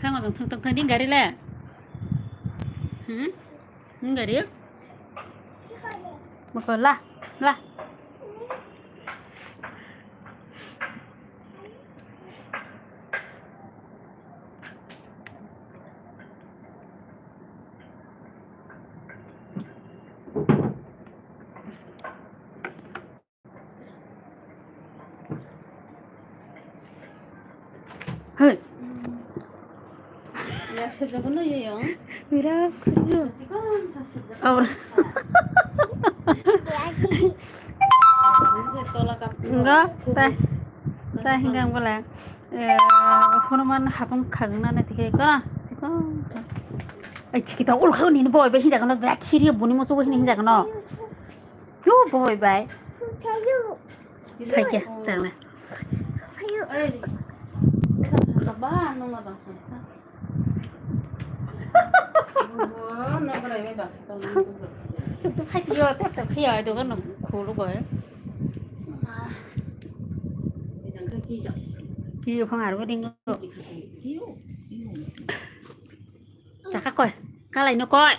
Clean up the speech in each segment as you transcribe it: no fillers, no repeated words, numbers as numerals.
Tao ngồi thằng thằng đi gari là gari mà còn la hơi 야, 세자고는 얘요. 미라 그죠 지금 사실 enggak ta hingang bala honoman hapang khagna na tike ka ai chiki ta ul khani ni boy ba hinja kana ba khiri buni mo so bo hinja kana yo boy bai phải kìa tao này ơi ba nó mà nó cái này mới bảo chụp tôi hay vô tép tập khi ở tôi có nó khổ lúc rồi kia phong ảo có đinh không chả các coi các này nó coi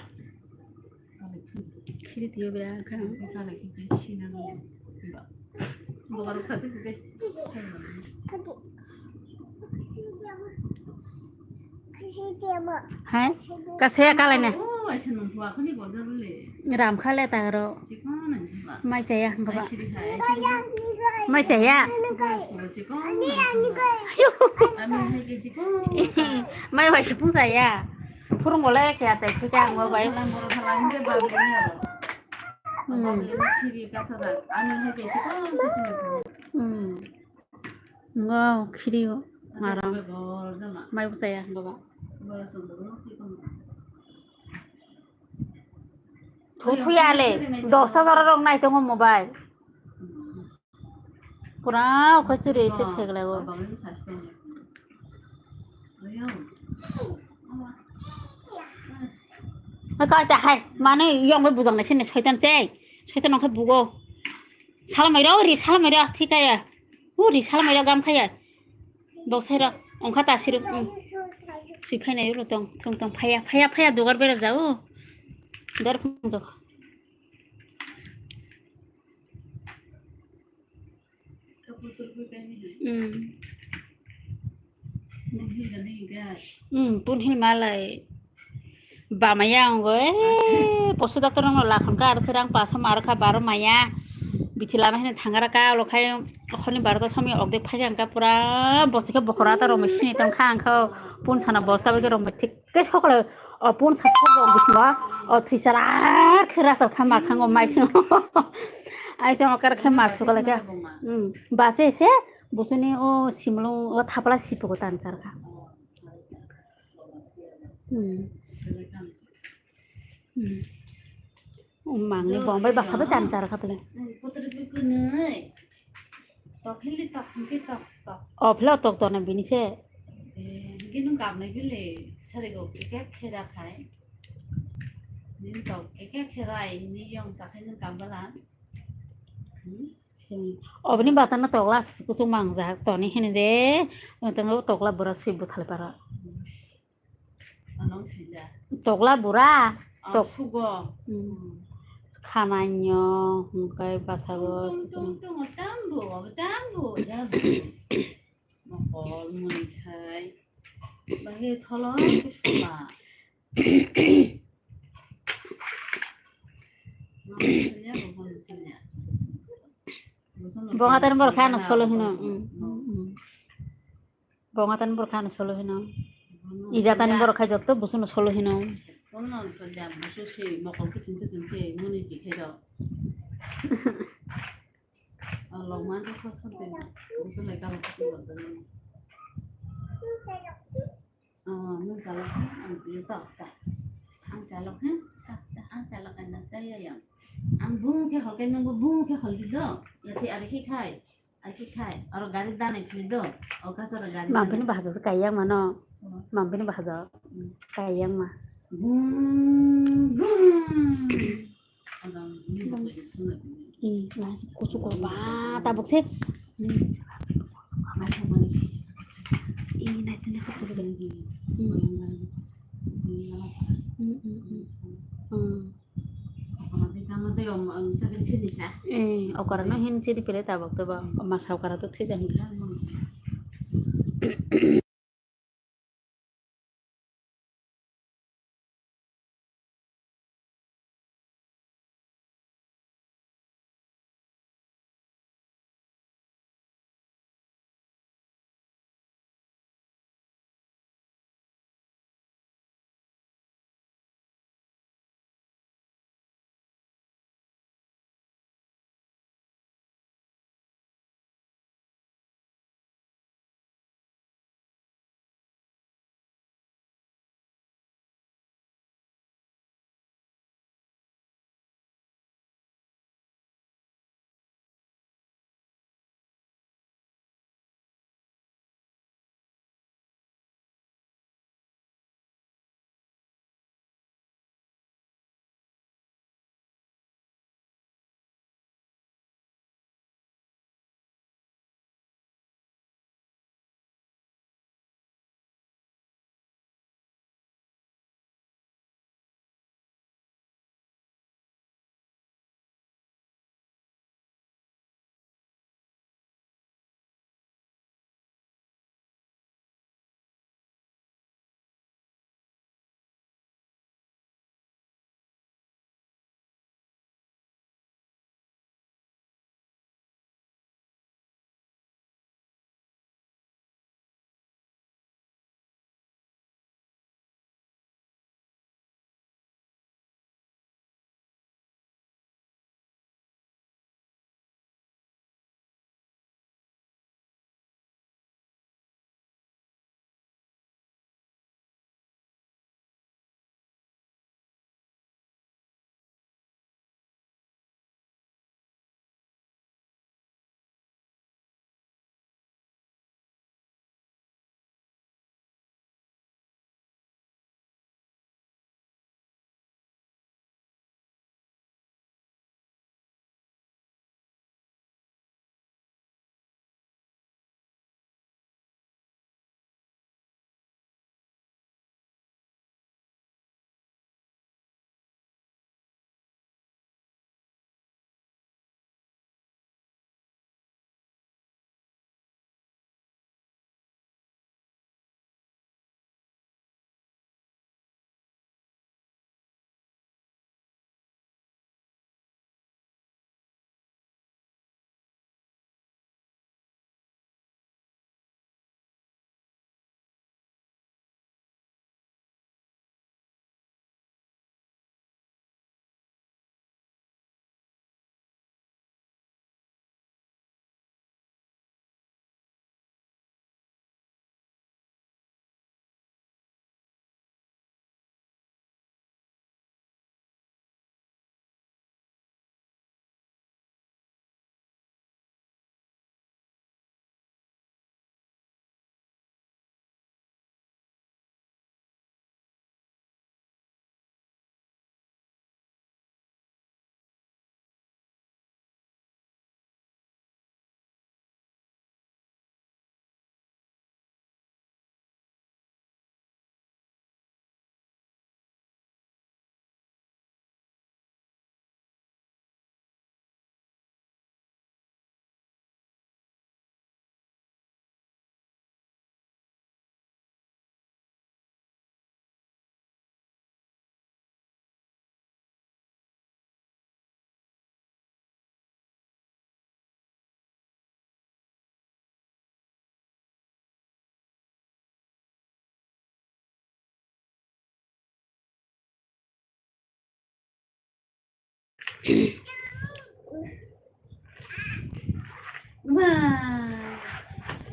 khi đi tiêu về cái này cái chi năng 뭐 바로 카드 그게 hả cá xe cá này nè 오 아시는 부하 흔히 먼저를래 làm khá là tài rồi 지금은 mai xe các bạn 아시리 하이 mai xe à 지금 아니 하게 지금 mai phải chụp xe à phun một lẽ kìa xe cái càng ngồi vậy làm 뭐로 살았는데 밥이냐 시비 가서다 아니 하게 지금 ngon khi đi mà rồi rồi mai xe các bạn thôi à lệ 10,000 đồng này tôi không mobile পুরা খচুরি শেষ হয়ে গেল গো coi ta hay mà nó dùng cái bù rằng này xin này xoay tan nó bù go sao mày đó đi sao mày đó thì cái à đi sao mày đó gam cái à đâu sai đó ông khát ta xí được suy phải này rồi tông phaya đồ gar bê ra dar không được pun hil malai ba maya ngoy posu doctor no la khon ka ar serang pa samar kha bar maya bithila na hene thangara ka lokhai khoni barata sami ogde phajang ka pura bosike bokora ta ro machine tang khang kho pun sana bosta be ro mithik ke sokle pun sa sok ro biswa thisara khira sa khama khango mai sing ai sa makar khama sokle ka base se busuni o simlo o thapla sipo tan char ka mang ni bong bai basa ba tan char ka ple putra ku nai to khili to hanti to phlo tok to na bini se cái cảm này cái lệ sao để có cái khera khai nên to cái khera ini yang sakit nên cảm bala bini batan na tokla kusung mangza to ni hene de tang tokla bura sui bu thal para anong sila tokla bura tok sugo khananyo kai basago tung tambo ja mokol mun khai bahe tholo kusuma bongatan borkhana solo hino bongatan borkhana solo hino ijatan borkha jotto busuno solo hino kono solja bususi mokol kicin ke muni dikhedo longman to sosode busu le kalo ko goto ni mun salok an ti ta an salok an salok an ta ya an bung ke hol ke nang bung ke hol dido yati ari ki khai aro gari dane khlido okasara gari mampini bahasa kayang mana mampini bahasa kayang mah masih kucuk ba tabuk sih ini naik अकारानो हिन सिरि पेले tabak to ba mas haukara to thejang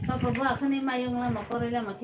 Papa buat kan ni mayung lama korang lama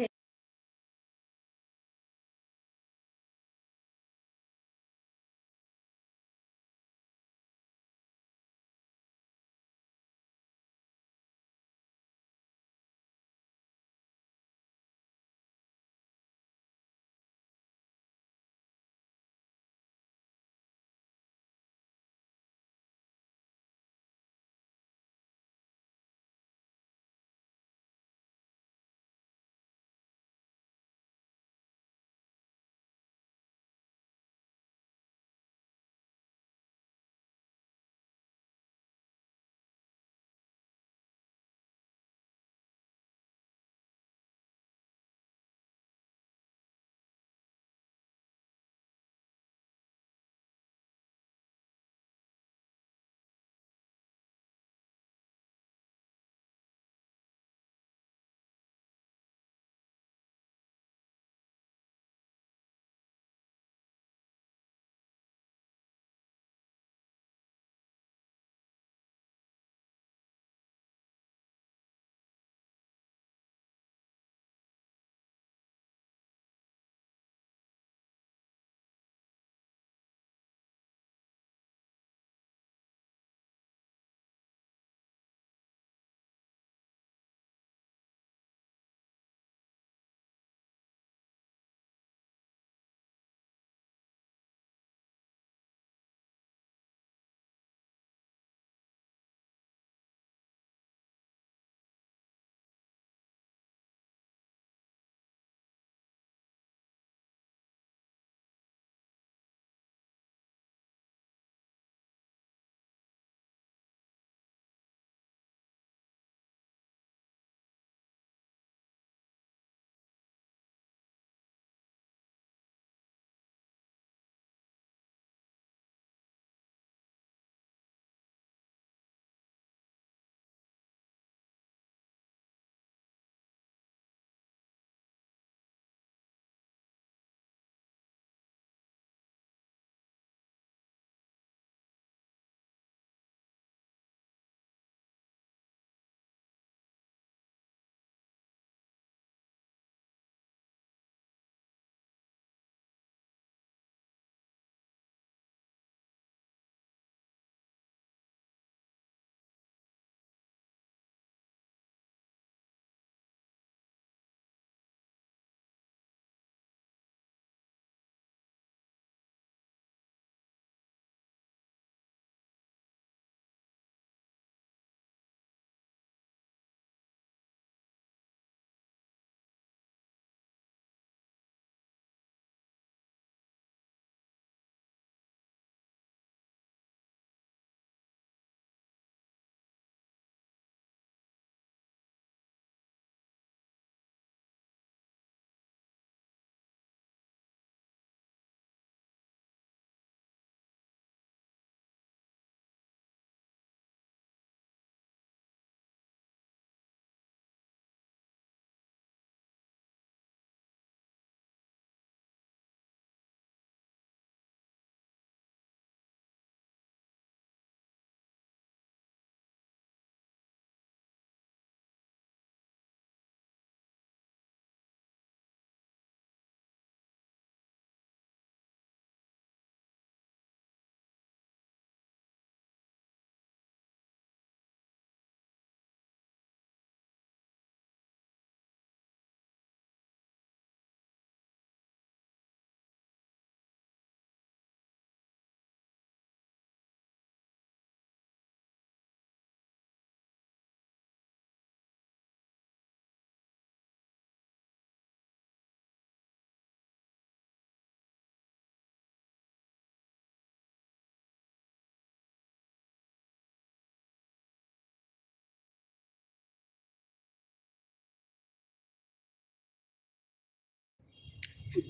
Hello.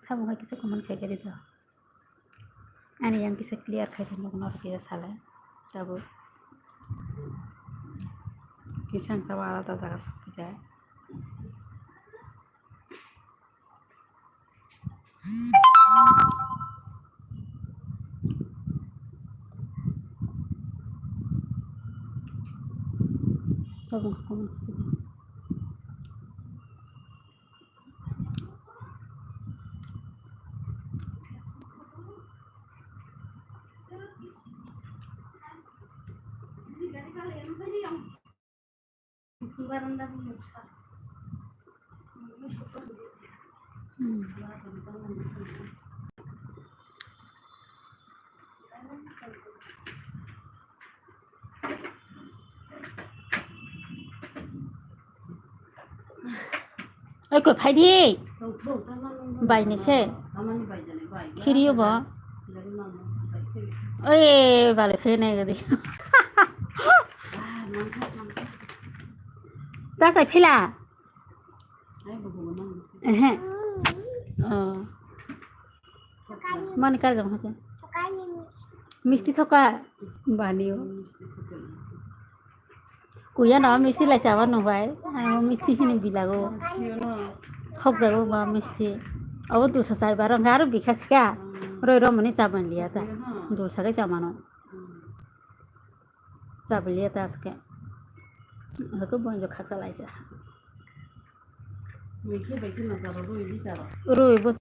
Sama kayak kisah komen kayak gitu. Ani yang bisa clear kayak gitu kenal kita salah. Tahu. Kisah tahu ala tahu sakas kisah. Sama komen. Ôi cột phải đi. Bài này xe. Khi bỏ. Ôi bà lại phê này rồi đi. Ta sai phê là. Mana ka jong hase. Misti thoka baniyo. Kuya na misti lai sawan no bai. Misti hini bilago. Khok jago ba misti. Abo tu sasai barang garu bikasika. Roi ro mani saban liya ta. Du sakai samano. Saban liya ta aske. Aku bonjo khaksa lai sa. Roi bos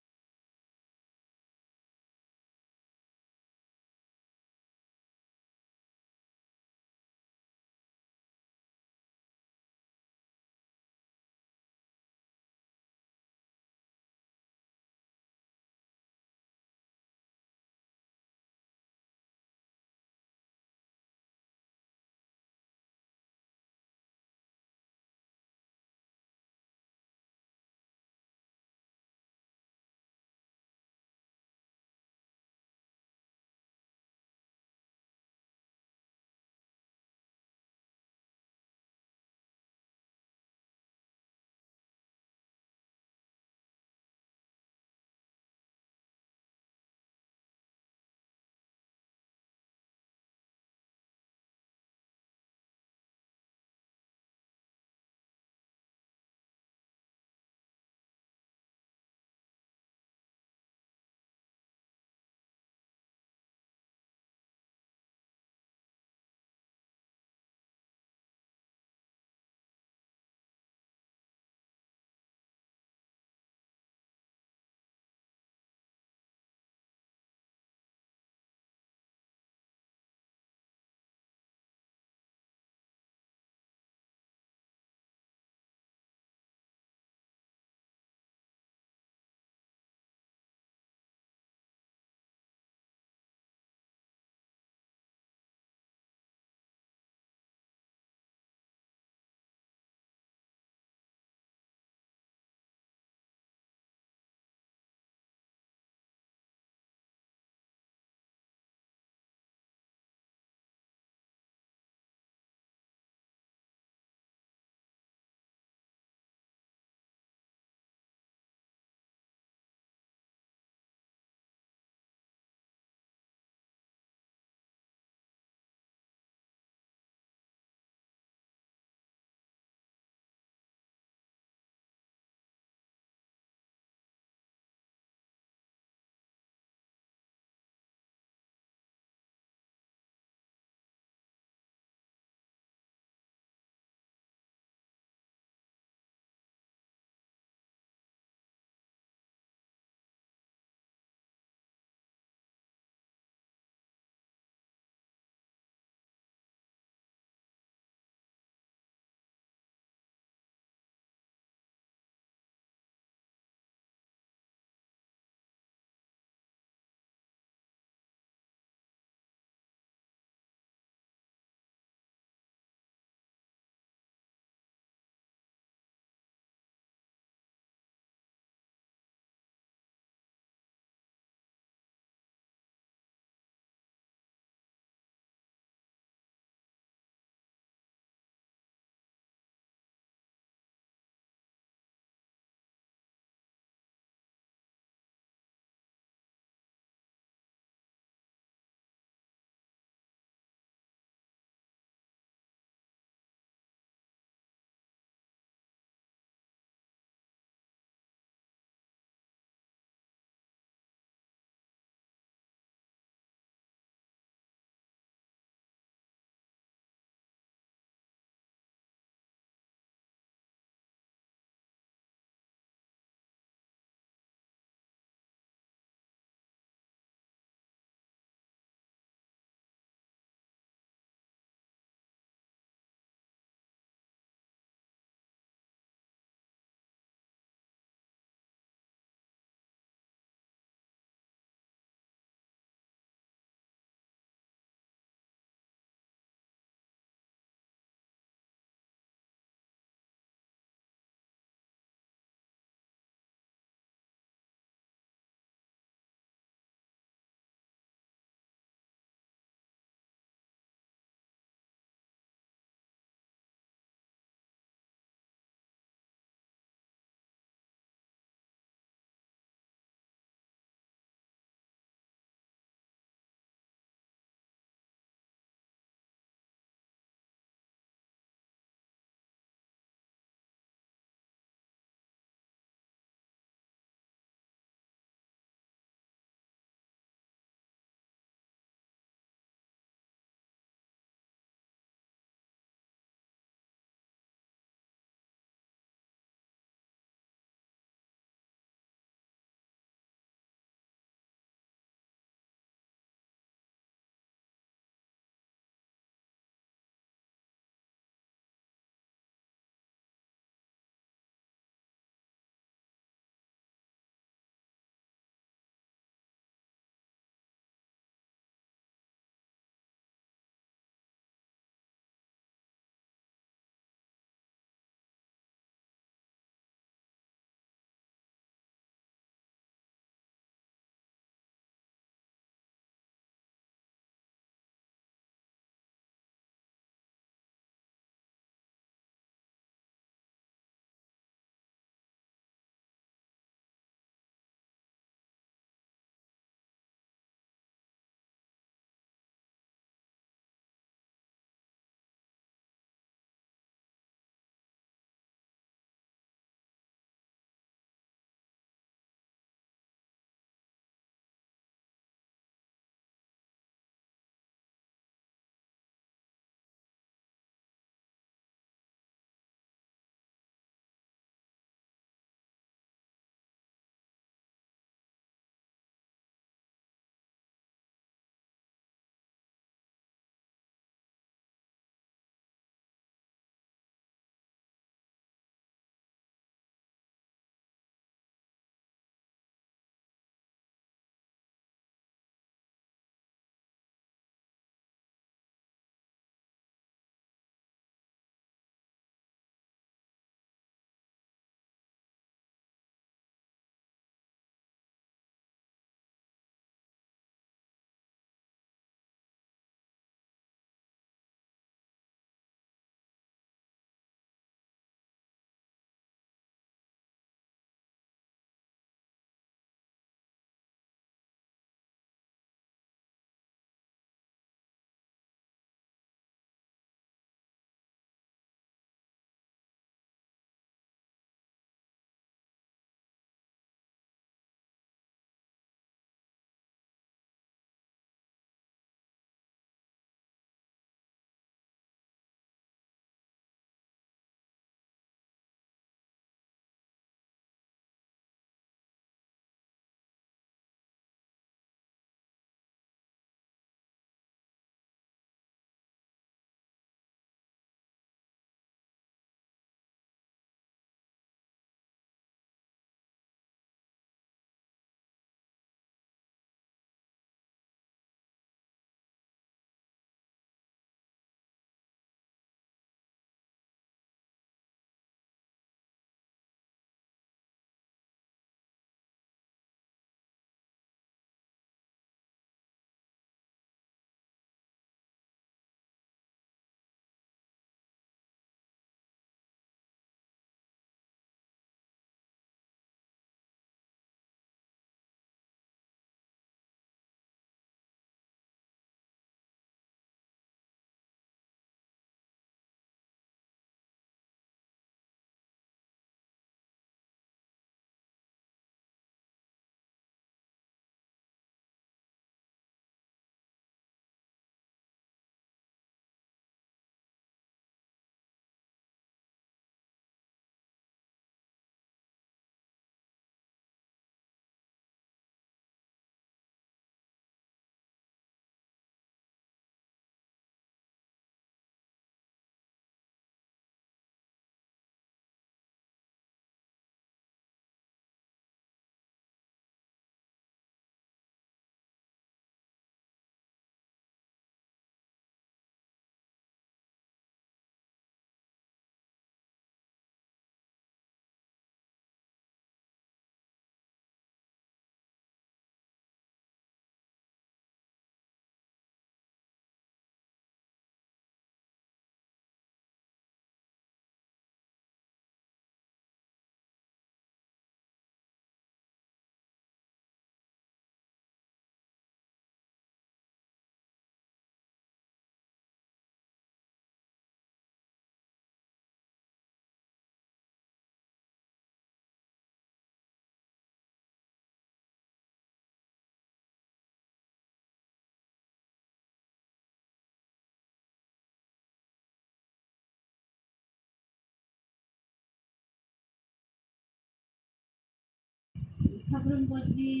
Sabrun body.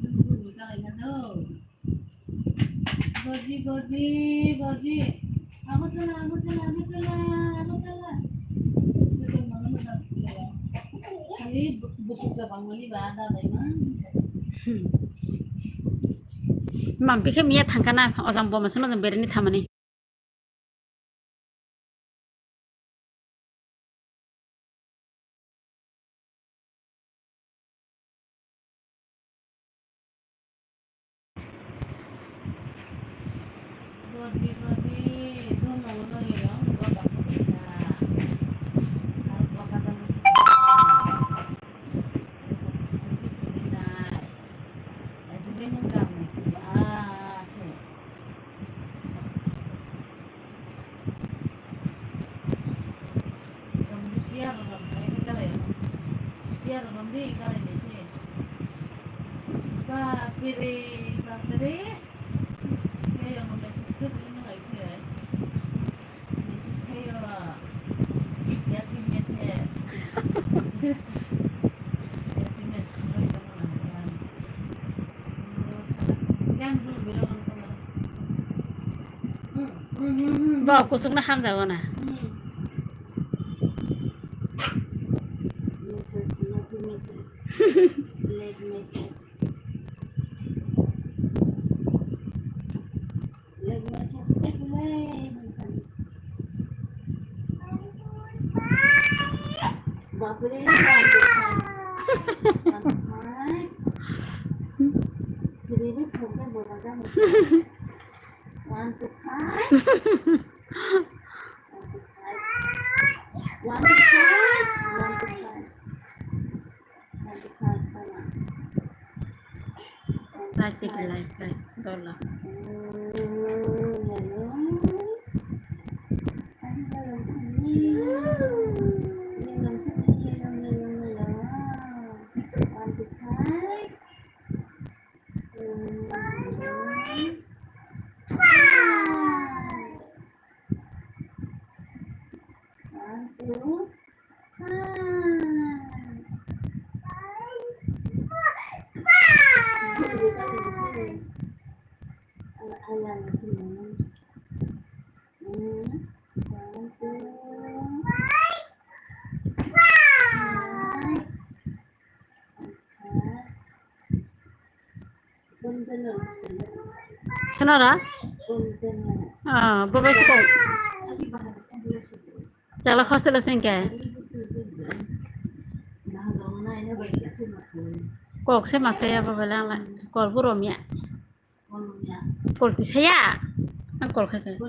Nunggu kalian tuh. Body. Aku telah. Itu mana nak ya. Kali busuk sabang mani bada memang. Mampi ke mia thangkana ojang bo masuk ojang berani thamani. Body. Itu mana ya? Bapak bisa. Harus bapak tahu. Busuk tidak. Itu dia ngundang nih. Oke. Siar rom, ini kali. Siar rom di kali ni sih. Bapere. Kayak yang meses ke ini lagi ke. Meses kayak ya tim meses. Ya tim meses boleh kamu nanti. Kan dulu bilang kamu. Bo kusuk na ham jago na. Meses, nanti meses. Leg meses. Leg meses leg leg. Bapere Jadi kerja buat apa? 1 to 5. 1 to 5. Like dola. Sonora? Bo ba siko. Jala hostel asen ke. Kok se masaya ba balang la. Kol buromya. Kol ti saya. An kol khake.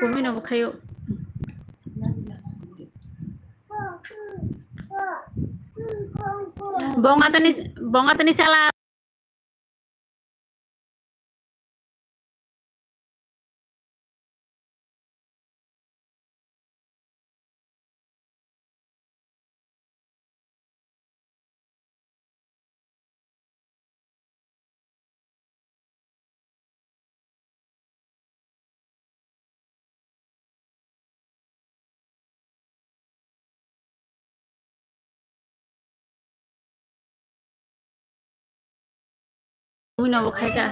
Kumino bu khayo. Bonga tani sala. Kumino bu khaka.